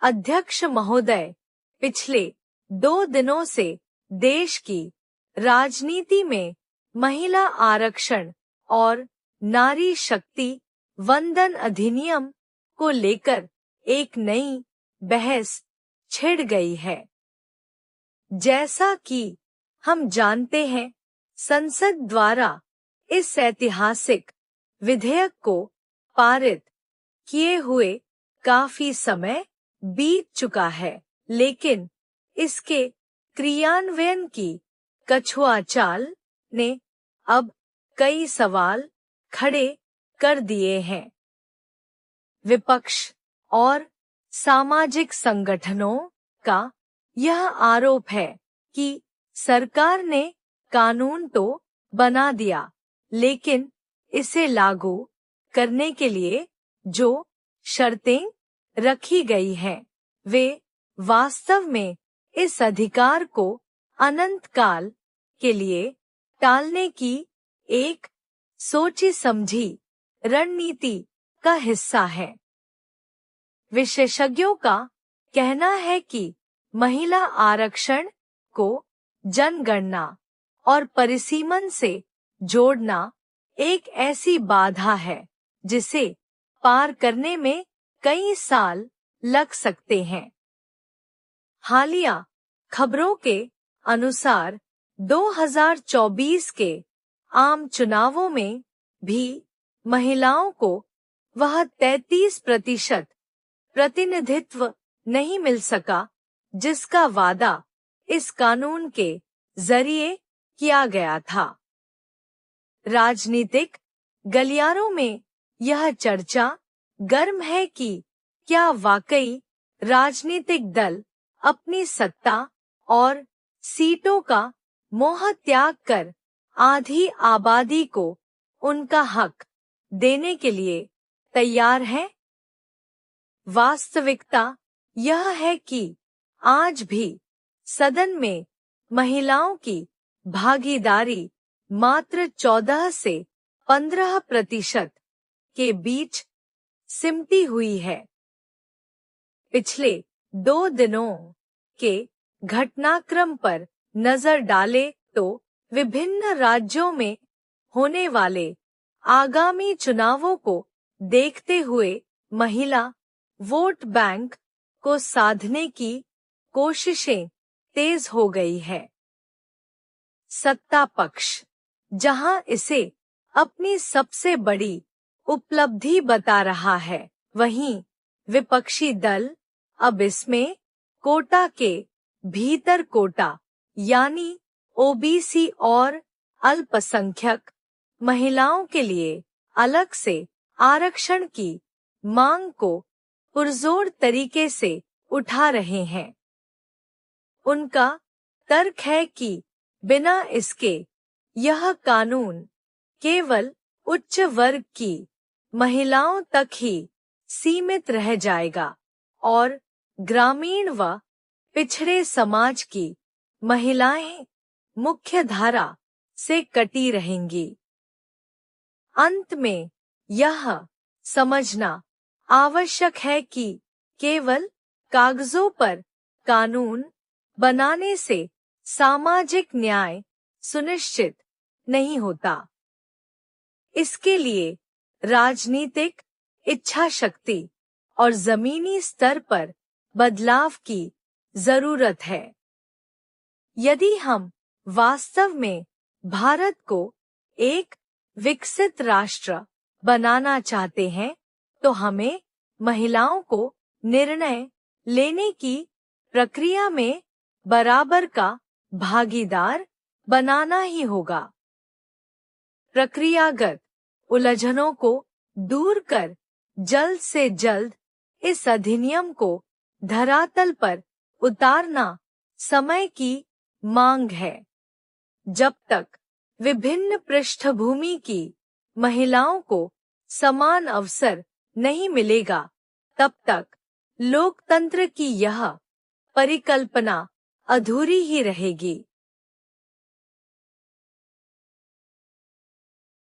अध्यक्ष महोदय, पिछले 2 दिनों से देश की राजनीति में महिला आरक्षण और नारी शक्ति वंदन अधिनियम को लेकर एक नई बहस छिड़ गई है। जैसा कि हम जानते हैं, संसद द्वारा इस ऐतिहासिक विधेयक को पारित किए हुए काफी समय बीत चुका है, लेकिन इसके क्रियान्वयन की कछुआ चाल ने अब कई सवाल खड़े कर दिए हैं। विपक्ष और सामाजिक संगठनों का यह आरोप है कि सरकार ने कानून तो बना दिया, लेकिन इसे लागू करने के लिए जो शर्तें रखी गई हैं, वे वास्तव में इस अधिकार को अनंत काल के लिए टालने की एक सोची समझी रणनीति का हिस्सा है। विशेषज्ञों का कहना है कि महिला आरक्षण को जनगणना और परिसीमन से जोड़ना एक ऐसी बाधा है जिसे पार करने में कई साल लग सकते हैं। हालिया खबरों के अनुसार 2024 के आम चुनावों में भी महिलाओं को वह 33% प्रतिनिधित्व नहीं मिल सका जिसका वादा इस कानून के जरिए किया गया था। राजनीतिक गलियारों में यह चर्चा गर्म है कि क्या वाकई राजनीतिक दल अपनी सत्ता और सीटों का मोह त्याग कर आधी आबादी को उनका हक देने के लिए तैयार हैं। वास्तविकता यह है कि आज भी सदन में महिलाओं की भागीदारी मात्र 14 से 15% के बीच सिमटी हुई है। पिछले 2 दिनों के घटनाक्रम पर नजर डालें तो विभिन्न राज्यों में होने वाले आगामी चुनावों को देखते हुए महिला वोट बैंक को साधने की कोशिशें तेज हो गई है। सत्ता पक्ष जहां इसे अपनी सबसे बड़ी उपलब्धि बता रहा है, वहीं विपक्षी दल अब इसमें कोटा के भीतर कोटा यानी ओबीसी और अल्पसंख्यक महिलाओं के लिए अलग से आरक्षण की मांग को पुरजोर तरीके से उठा रहे हैं। उनका तर्क है कि बिना इसके यह कानून केवल उच्च वर्ग की महिलाओं तक ही सीमित रह जाएगा और ग्रामीण व पिछड़े समाज की महिलाएं मुख्य धारा से कटी रहेंगी। अंत में यह समझना आवश्यक है कि केवल कागजों पर कानून बनाने से सामाजिक न्याय सुनिश्चित नहीं होता। इसके लिए राजनीतिक इच्छा शक्ति और जमीनी स्तर पर बदलाव की जरूरत है। यदि हम वास्तव में भारत को एक विकसित राष्ट्र बनाना चाहते हैं, तो हमें महिलाओं को निर्णय लेने की प्रक्रिया में बराबर का भागीदार बनाना ही होगा। प्रक्रियागत उलझनों को दूर कर जल्द से जल्द इस अधिनियम को धरातल पर उतारना समय की मांग है। जब तक विभिन्न पृष्ठभूमि की महिलाओं को समान अवसर नहीं मिलेगा, तब तक लोकतंत्र की यह परिकल्पना अधूरी ही रहेगी।